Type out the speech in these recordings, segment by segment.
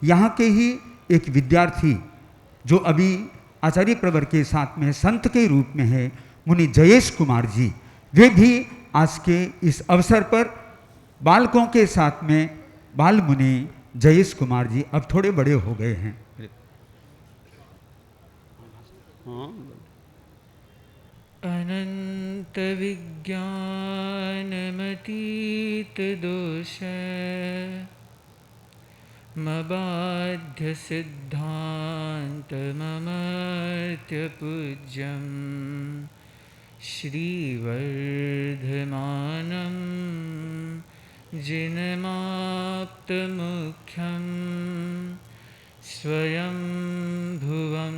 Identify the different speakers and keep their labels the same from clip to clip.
Speaker 1: यहाँ के ही एक विद्यार्थी जो अभी आचार्य प्रवर के साथ में संत के रूप में है, मुनि जयेश कुमार जी, वे भी आज के इस अवसर पर बालकों के साथ में बाल मुनि जयेश कुमार जी अब थोड़े बड़े हो गए हैं।
Speaker 2: अनंत विज्ञानमतीत दोष मबाध्य सिद्धांत ममर्त्य पूज्यं श्रीवर्धमानं जिनमाप्तमुख्यं स्वयं भुवं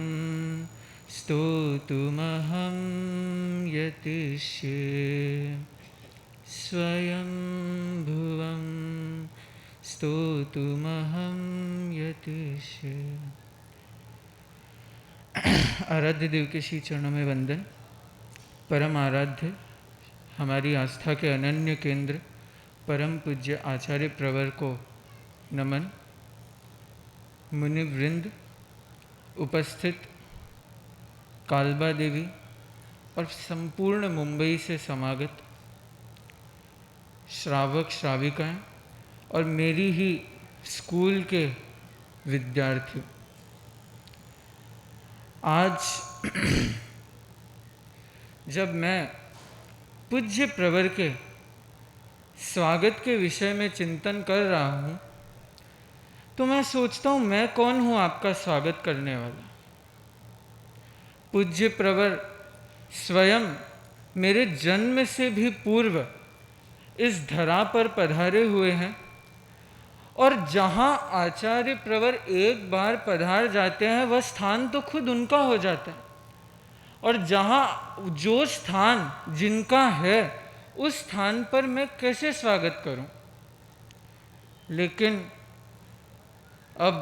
Speaker 2: स्तोतुमहं यतिष्ये स्वयं भुवं स्तोतुमहं यतिष्ये। आराध्य देव के श्री चरणों में वंदन। परम आराध्य हमारी आस्था के अनन्य केंद्र परम पूज्य आचार्य प्रवर को नमन। मुनिवृंद, उपस्थित कालबा देवी और संपूर्ण मुंबई से समागत श्रावक श्राविकाएं और मेरी ही स्कूल के विद्यार्थी, आज जब मैं पूज्य प्रवर के स्वागत के विषय में चिंतन कर रहा हूँ तो मैं सोचता हूँ मैं कौन हूँ आपका स्वागत करने वाला। पूज्य प्रवर स्वयं मेरे जन्म से भी पूर्व इस धरा पर पधारे हुए हैं और जहाँ आचार्य प्रवर एक बार पधार जाते हैं वह स्थान तो खुद उनका हो जाता है, और जहाँ जो स्थान जिनका है उस स्थान पर मैं कैसे स्वागत करूं। लेकिन अब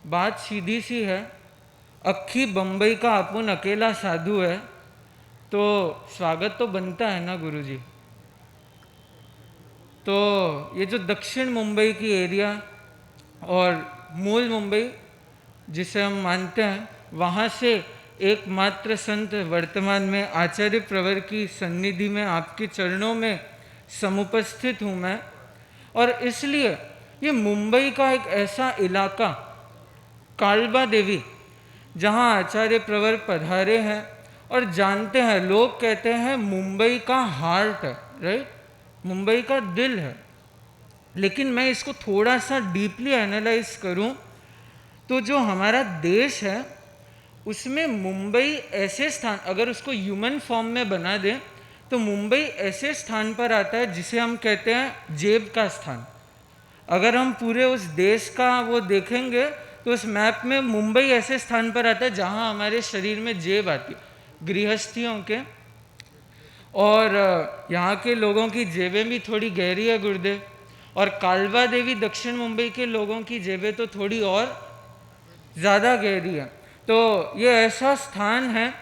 Speaker 2: बात सीधी सी है, अक्खी बम्बई का अपुन अकेला साधु है तो स्वागत तो बनता है ना गुरुजी। तो ये जो दक्षिण मुंबई की एरिया और मूल मुंबई जिसे हम मानते हैं, वहाँ से एकमात्र संत वर्तमान में आचार्य प्रवर की सन्निधि में आपके चरणों में समुपस्थित हूँ मैं। और इसलिए ये मुंबई का एक ऐसा इलाका कालबा देवी जहाँ आचार्य प्रवर पधारे हैं और जानते हैं, लोग कहते हैं मुंबई का हार्ट है, राइट, मुंबई का दिल है। लेकिन मैं इसको थोड़ा सा डीपली एनालाइज करूं तो जो हमारा देश है उसमें मुंबई ऐसे स्थान, अगर उसको ह्यूमन फॉर्म में बना दें तो मुंबई ऐसे स्थान पर आता है जिसे हम कहते हैं जेब का स्थान। अगर हम पूरे उस देश का वो देखेंगे तो उस मैप में मुंबई ऐसे स्थान पर आता है जहां हमारे शरीर में जेब आती है, गृहस्थियों के। और यहाँ के लोगों की जेबें भी थोड़ी गहरी है गुरुदेव, और कालबा देवी दक्षिण मुंबई के लोगों की जेबें तो थोड़ी और ज़्यादा गहरी है। तो ये ऐसा स्थान है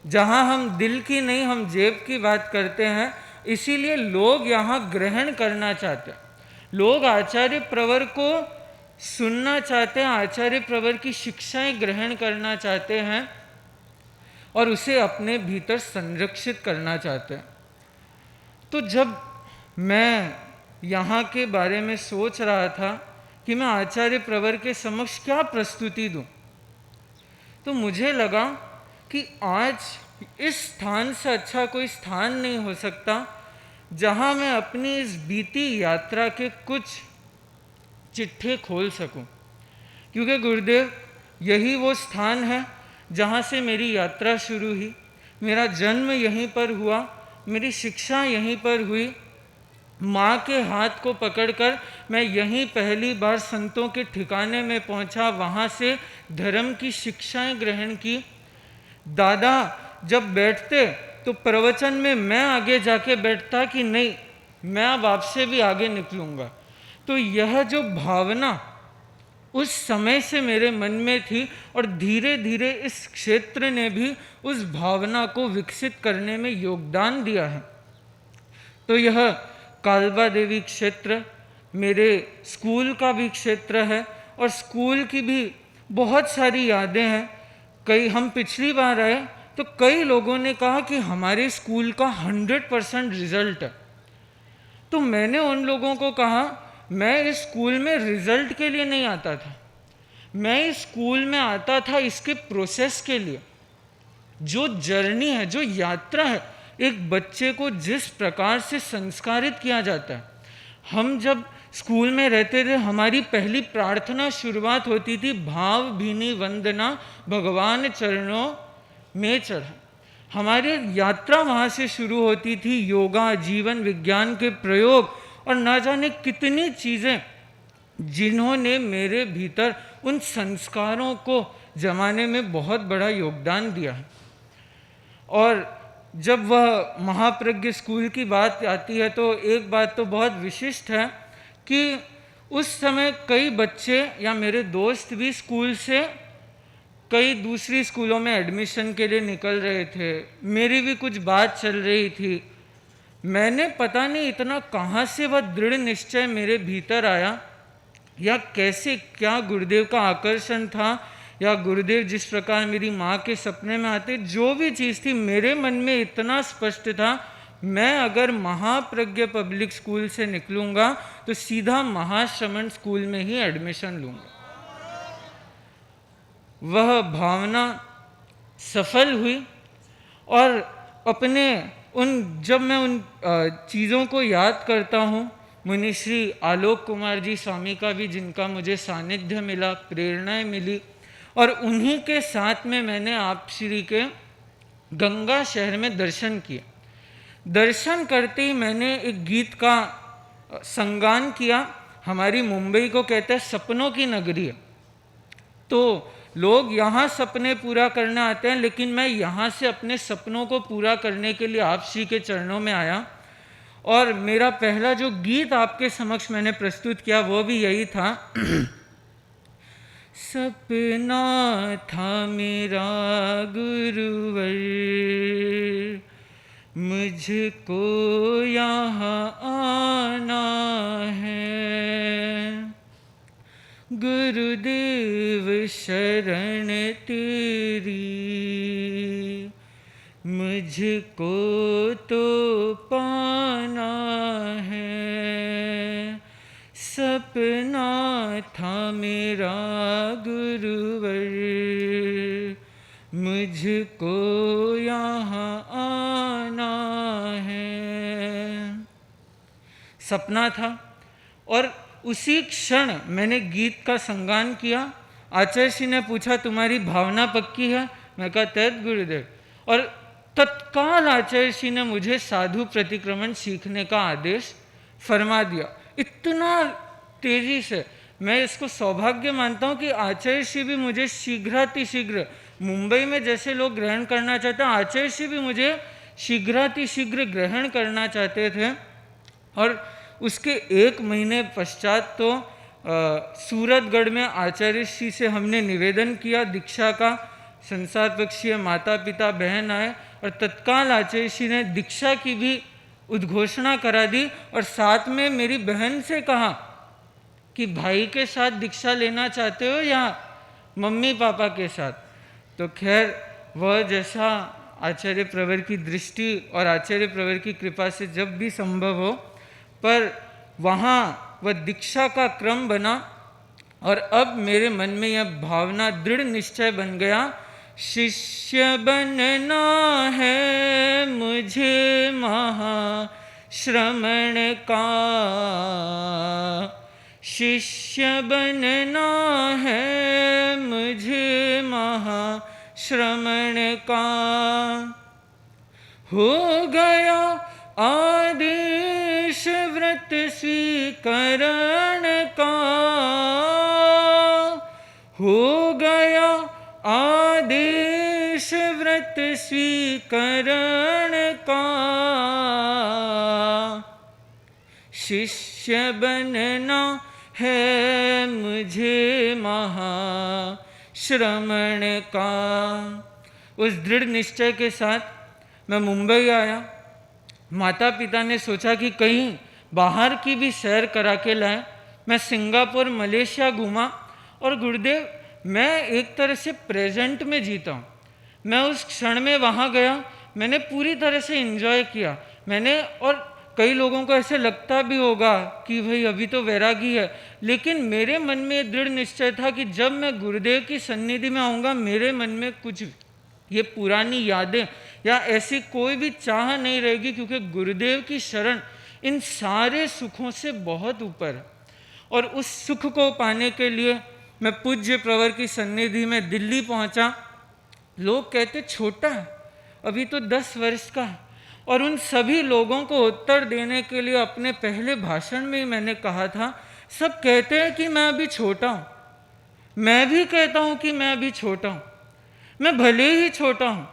Speaker 2: जहाँ हम दिल की नहीं, हम जेब की बात करते हैं। इसीलिए लोग यहाँ ग्रहण करना चाहते हैं, लोग आचार्य प्रवर को सुनना चाहते हैं, आचार्य प्रवर की शिक्षाएं ग्रहण करना चाहते हैं और उसे अपने भीतर संरक्षित करना चाहते हैं। तो जब मैं यहाँ के बारे में सोच रहा था कि मैं आचार्य प्रवर के समक्ष क्या प्रस्तुति दूँ, तो मुझे लगा कि आज इस स्थान से अच्छा कोई स्थान नहीं हो सकता जहाँ मैं अपनी इस बीती यात्रा के कुछ चिट्ठे खोल सकूं। क्योंकि गुरुदेव यही वो स्थान है जहाँ से मेरी यात्रा शुरू हुई, मेरा जन्म यहीं पर हुआ, मेरी शिक्षा यहीं पर हुई। माँ के हाथ को पकड़कर मैं यहीं पहली बार संतों के ठिकाने में पहुँचा, वहाँ से धर्म की शिक्षाएं ग्रहण की। दादा जब बैठते तो प्रवचन में मैं आगे जाके बैठता कि नहीं, मैं अब आपसे भी आगे निकलूँगा। तो यह जो भावना उस समय से मेरे मन में थी और धीरे धीरे इस क्षेत्र ने भी उस भावना को विकसित करने में योगदान दिया है। तो यह कालबा देवी क्षेत्र मेरे स्कूल का भी क्षेत्र है और स्कूल की भी बहुत सारी यादें हैं। कई हम पिछली बार आए तो कई लोगों ने कहा कि हमारे स्कूल का 100% रिजल्ट है। तो मैंने उन लोगों को कहा, मैं इस स्कूल में रिजल्ट के लिए नहीं आता था, मैं इस स्कूल में आता था इसके प्रोसेस के लिए। जो जर्नी है, जो यात्रा है, एक बच्चे को जिस प्रकार से संस्कारित किया जाता है। हम जब स्कूल में रहते थे, हमारी पहली प्रार्थना शुरुआत होती थी, भाव भीनी वंदना भगवान चरणों में चढ़ा। हमारी यात्रा वहाँ से शुरू होती थी, योगा, जीवन विज्ञान के प्रयोग और ना जाने कितनी चीज़ें जिन्होंने मेरे भीतर उन संस्कारों को जमाने में बहुत बड़ा योगदान दिया है। और जब वह महाप्रज्ञ स्कूल की बात आती है तो एक बात तो बहुत विशिष्ट है कि उस समय कई बच्चे या मेरे दोस्त भी स्कूल से कई दूसरी स्कूलों में एडमिशन के लिए निकल रहे थे। मेरी भी कुछ बात चल रही थी। मैंने पता नहीं इतना कहाँ से वह दृढ़ निश्चय मेरे भीतर आया, या कैसे, क्या गुरुदेव का आकर्षण था, या गुरुदेव जिस प्रकार मेरी माँ के सपने में आते, जो भी चीज़ थी मेरे मन में इतना स्पष्ट था, मैं अगर महाप्रज्ञ पब्लिक स्कूल से निकलूँगा तो सीधा महाश्रमण स्कूल में ही एडमिशन लूँगा। वह भावना सफल हुई और अपने जब मैं उन चीज़ों को याद करता हूँ, मुनिश्री आलोक कुमार जी स्वामी का भी, जिनका मुझे सानिध्य मिला, प्रेरणाएं मिली, और उन्हीं के साथ में मैंने आप श्री के गंगा शहर में दर्शन किए। दर्शन करते ही मैंने एक गीत का संगान किया। हमारी मुंबई को कहते हैं सपनों की नगरी है, तो लोग यहाँ सपने पूरा करने आते हैं, लेकिन मैं यहाँ से अपने सपनों को पूरा करने के लिए आप श्री के चरणों में आया। और मेरा पहला जो गीत आपके समक्ष मैंने प्रस्तुत किया वो भी यही था। सपना था मेरा गुरुवर, मुझको यहाँ आना है, गुरुदेव शरण तेरी, मुझको तो पाना है। सपना था मेरा गुरुवर, मुझको यहाँ आना है। सपना था और उसी क्षण मैंने गीत का संगान किया। आचार्य श्री ने पूछा, तुम्हारी भावना पक्की है? मैं कहा, तैत गुरुदेव। और तत्काल आचार्य श्री ने मुझे साधु प्रतिक्रमण सीखने का आदेश फरमा दिया। इतना तेजी से, मैं इसको सौभाग्य मानता हूँ कि आचार्य श्री भी मुझे शीघ्रातिशीघ्र, मुंबई में जैसे लोग ग्रहण करना चाहते हैं, आचार्य श्री भी मुझे शीघ्रातिशीघ्र ग्रहण करना चाहते थे। और उसके 1 महीने पश्चात तो सूरतगढ़ में आचार्य श्री से हमने निवेदन किया दीक्षा का। संसार पक्षीय माता पिता बहन आए और तत्काल आचार्य श्री ने दीक्षा की भी उद्घोषणा करा दी, और साथ में मेरी बहन से कहा कि भाई के साथ दीक्षा लेना चाहते हो या मम्मी पापा के साथ। तो खैर वह जैसा आचार्य प्रवर की दृष्टि और आचार्य प्रवर की कृपा से जब भी संभव हो, पर वहाँ वह दीक्षा का क्रम बना। और अब मेरे मन में यह भावना, दृढ़ निश्चय बन गया, शिष्य बनना है मुझे महाश्रमण का, शिष्य बनना है मुझे महाश्रमण का। हो गया आदेश व्रत स्वीकरण का, हो गया आदेश व्रत स्वीकरण का, शिष्य बनना है मुझे महाश्रमण का। उस दृढ़ निश्चय के साथ मैं मुंबई आया। माता पिता ने सोचा कि कहीं बाहर की भी सैर करा के लाए। मैं सिंगापुर, मलेशिया घूमा और गुरुदेव मैं एक तरह से प्रेजेंट में जीता हूँ। मैं उस क्षण में वहाँ गया, मैंने पूरी तरह से एंजॉय किया मैंने। और कई लोगों को ऐसे लगता भी होगा कि भाई अभी तो वैरागी है, लेकिन मेरे मन में दृढ़ निश्चय था कि जब मैं गुरुदेव की सन्निधि में आऊँगा, मेरे मन में कुछ ये पुरानी यादें या ऐसी कोई भी चाह नहीं रहेगी, क्योंकि गुरुदेव की शरण इन सारे सुखों से बहुत ऊपर है। और उस सुख को पाने के लिए मैं पूज्य प्रवर की सन्निधि में दिल्ली पहुंचा। लोग कहते छोटा है, अभी तो 10 वर्ष का है। और उन सभी लोगों को उत्तर देने के लिए अपने पहले भाषण में ही मैंने कहा था, सब कहते हैं कि मैं अभी छोटा हूँ, मैं भी कहता हूँ कि मैं अभी छोटा हूँ। मैं भले ही छोटा हूँ,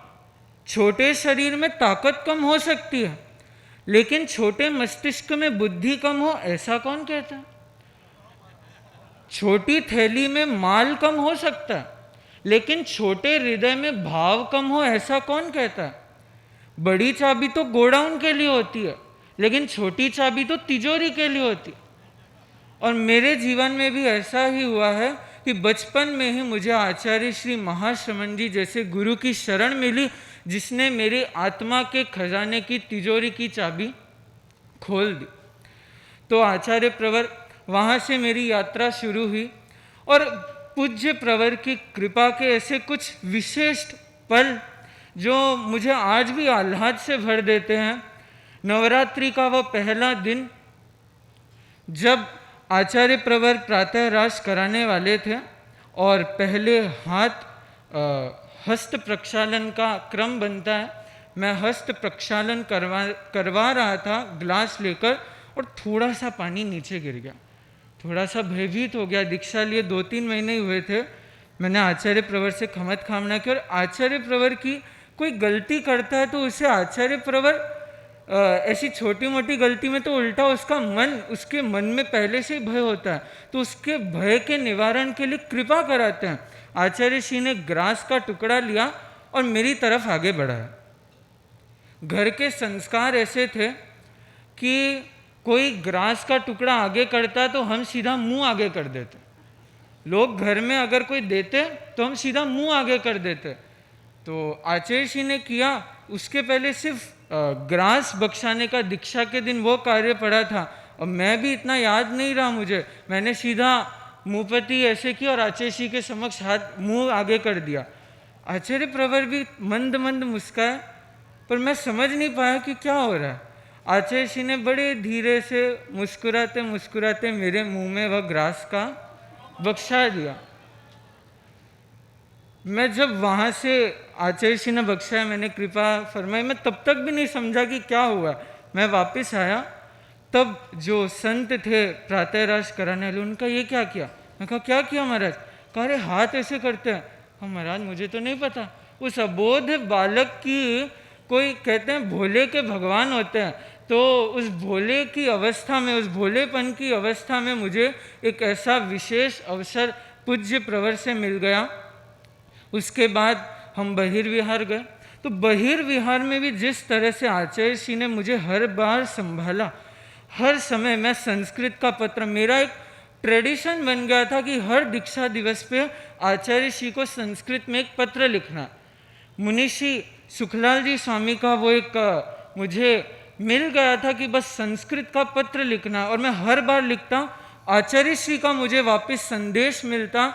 Speaker 2: छोटे शरीर में ताकत कम हो सकती है, लेकिन छोटे मस्तिष्क में बुद्धि कम हो ऐसा कौन कहता है? छोटी थैली में माल कम हो सकता है, लेकिन छोटे हृदय में भाव कम हो ऐसा कौन कहता है? बड़ी चाबी तो गोडाउन के लिए होती है, लेकिन छोटी चाबी तो तिजोरी के लिए होती है। और मेरे जीवन में भी ऐसा ही हुआ है कि बचपन में ही मुझे आचार्य श्री महाश्रमण जी जैसे गुरु की शरण मिली, जिसने मेरी आत्मा के खजाने की तिजोरी की चाबी खोल दी। तो आचार्य प्रवर, वहाँ से मेरी यात्रा शुरू हुई। और पूज्य प्रवर की कृपा के ऐसे कुछ विशेष पल जो मुझे आज भी आह्लाद से भर देते हैं। नवरात्रि का वो पहला दिन जब आचार्य प्रवर प्रातः रास कराने वाले थे और पहले हस्त प्रक्षालन का क्रम बनता है, मैं हस्त प्रक्षालन करवा रहा था ग्लास लेकर, और थोड़ा सा पानी नीचे गिर गया। थोड़ा सा भयभीत हो गया। दीक्षा लिए 2-3 महीने हुए थे। मैंने आचार्य प्रवर से खमत कामना की, और आचार्य प्रवर की कोई गलती करता है तो उसे आचार्य प्रवर ऐसी छोटी मोटी गलती में तो उल्टा उसके मन में पहले से ही भय होता है, तो उसके भय के निवारण के लिए कृपा कराते हैं। आचार्य श्री ने ग्रास का टुकड़ा लिया और मेरी तरफ आगे बढ़ाया। घर के संस्कार ऐसे थे कि कोई ग्रास का टुकड़ा आगे करता तो हम सीधा मुंह आगे कर देते। लोग घर में अगर कोई देते तो हम सीधा मुंह आगे कर देते। तो आचार्य श्री ने किया, उसके पहले सिर्फ ग्रास बख्शाने का दीक्षा के दिन वो कार्य पड़ा था, और मैं भी इतना याद नहीं रहा मुझे। मैंने सीधा मुंहपति ऐसे की और आचार्य श्री के समक्ष हाथ मुंह आगे कर दिया। आचार्य प्रवर भी मंद मंद मुस्काए, पर मैं समझ नहीं पाया कि क्या हो रहा है। आचार्य श्री ने बड़े धीरे से मुस्कुराते मुस्कुराते मेरे मुंह में वह ग्रास का बख्शा दिया। मैं जब वहाँ से आचार्य श्री ने बख्शाया, मैंने कृपा फरमाई, मैं तब तक भी नहीं समझा कि क्या हुआ। मैं वापस आया, तब जो संत थे प्रातः रास कराने वाले, उनका ये क्या किया? मैं कहा क्या किया महाराज? कह रहे हाथ ऐसे करते हैं। हाँ महाराज मुझे तो नहीं पता। उस अबोध बालक की, कोई कहते हैं भोले के भगवान होते हैं, तो उस भोले की अवस्था में, उस भोलेपन की अवस्था में मुझे एक ऐसा विशेष अवसर पूज्य प्रवर से मिल गया। उसके बाद हम बहिर्विहार गए। तो बहिर्विहार में भी जिस तरह से आचार्य श्री ने मुझे हर बार संभाला, हर समय मैं संस्कृत का पत्र, मेरा एक ट्रेडिशन बन गया था कि हर दीक्षा दिवस पे आचार्य श्री को संस्कृत में एक पत्र लिखना। मुनिषी सुखलाल जी स्वामी का वो एक मुझे मिल गया था कि बस संस्कृत का पत्र लिखना, और मैं हर बार लिखता। आचार्य श्री का मुझे वापस संदेश मिलता,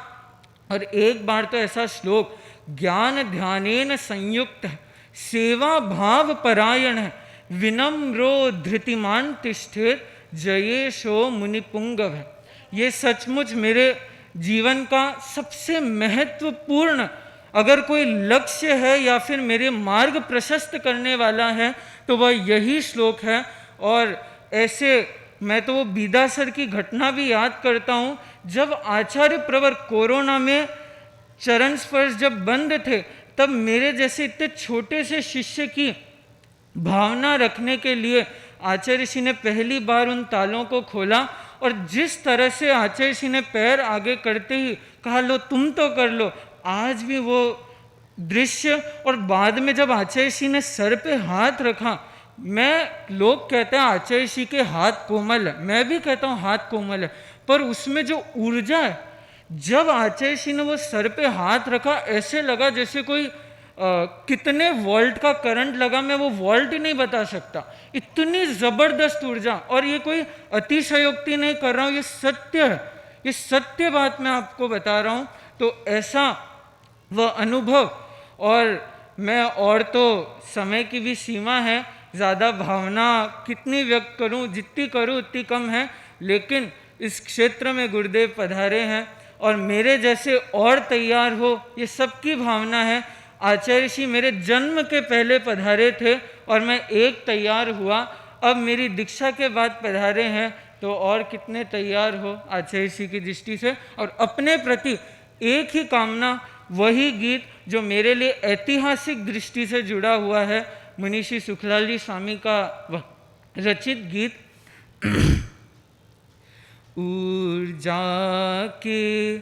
Speaker 2: और एक बार तो ऐसा श्लोक, ज्ञान ध्यानेन संयुक्त सेवा भाव परायण विनम्रो धृतिमान तिष्ठेत जयेशो मुनिपुंगव है। ये सचमुच मेरे जीवन का सबसे महत्वपूर्ण अगर कोई लक्ष्य है या फिर मेरे मार्ग प्रशस्त करने वाला है तो वह यही श्लोक है। और ऐसे मैं तो वो बीदासर की घटना भी याद करता हूँ, जब आचार्य प्रवर कोरोना में चरण स्पर्श जब बंद थे, तब मेरे जैसे इतने छोटे से शिष्य की भावना रखने के लिए आचार्य श्री ने पहली बार उन तालों को खोला, और जिस तरह से आचार्य श्री ने पैर आगे करते ही कहा लो तुम तो कर लो। आज भी वो दृश्य, और बाद में जब आचार्य श्री ने सर पे हाथ रखा, लोग कहते हैं आचार्य श्री के हाथ कोमल है, मैं भी कहता हूँ हाथ कोमल है, पर उसमें जो ऊर्जा है, जब आचार्य श्री ने वो सर पे हाथ रखा, ऐसे लगा जैसे कोई कितने वोल्ट का करंट लगा, मैं वो वोल्ट ही नहीं बता सकता। इतनी ज़बरदस्त ऊर्जा, और ये कोई अतिशयोक्ति नहीं कर रहा हूँ, ये सत्य है, ये सत्य बात मैं आपको बता रहा हूँ। तो ऐसा वह अनुभव, और मैं और तो समय की भी सीमा है, ज़्यादा भावना कितनी व्यक्त करूं, जितनी करूं उतनी कम है, लेकिन इस क्षेत्र में गुरुदेव पधारे हैं और मेरे जैसे और तैयार हो, ये सबकी भावना है। आचार्य श्री मेरे जन्म के पहले पधारे थे और मैं एक तैयार हुआ, अब मेरी दीक्षा के बाद पधारे हैं, तो और कितने तैयार हो आचार्य श्री की दृष्टि से। और अपने प्रति एक ही कामना, वही गीत जो मेरे लिए ऐतिहासिक दृष्टि से जुड़ा हुआ है, मनीषी सुखलाल जी स्वामी का रचित गीत ऊर्जा के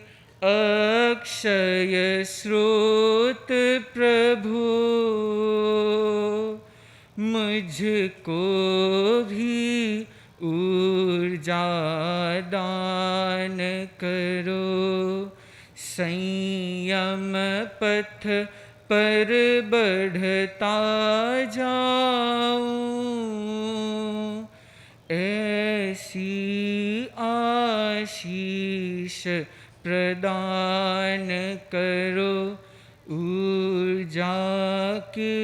Speaker 2: अक्षय स्रोत प्रभु, मुझको भी ऊर्जा दान करो, संयम पथ पर बढ़ता जाऊं, ऐसी आशीष प्रदान करो, ऊर्जा के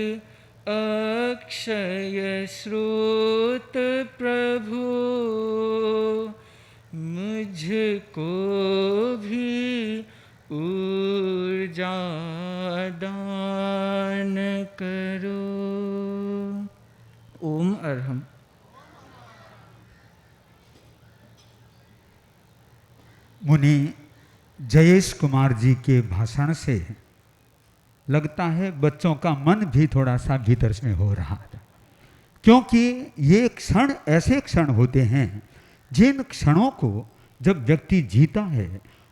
Speaker 2: अक्षय स्रोत प्रभु, मुझको भी ऊर्जा दान करो। ओम अरहम।
Speaker 1: मुनि जयेश कुमार जी के भाषण से लगता है बच्चों का मन भी थोड़ा सा भीतर में हो रहा था, क्योंकि ये क्षण ऐसे क्षण होते हैं जिन क्षणों को जब व्यक्ति जीता है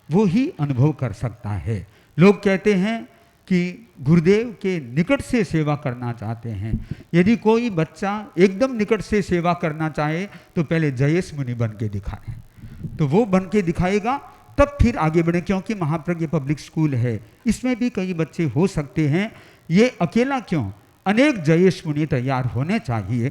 Speaker 1: वो ही अनुभव कर सकता है। लोग कहते हैं कि गुरुदेव के निकट से सेवा करना चाहते हैं। यदि कोई बच्चा एकदम निकट से सेवा करना चाहे तो पहले जयेश मुनि बन के दिखाए, तो वो बन के दिखाएगा, तब फिर आगे बढ़े। क्योंकि महाप्रज्ञ पब्लिक स्कूल है, इसमें भी कई बच्चे हो सकते हैं। ये अकेला क्यों, अनेक जयेश मुनि तैयार होने चाहिए।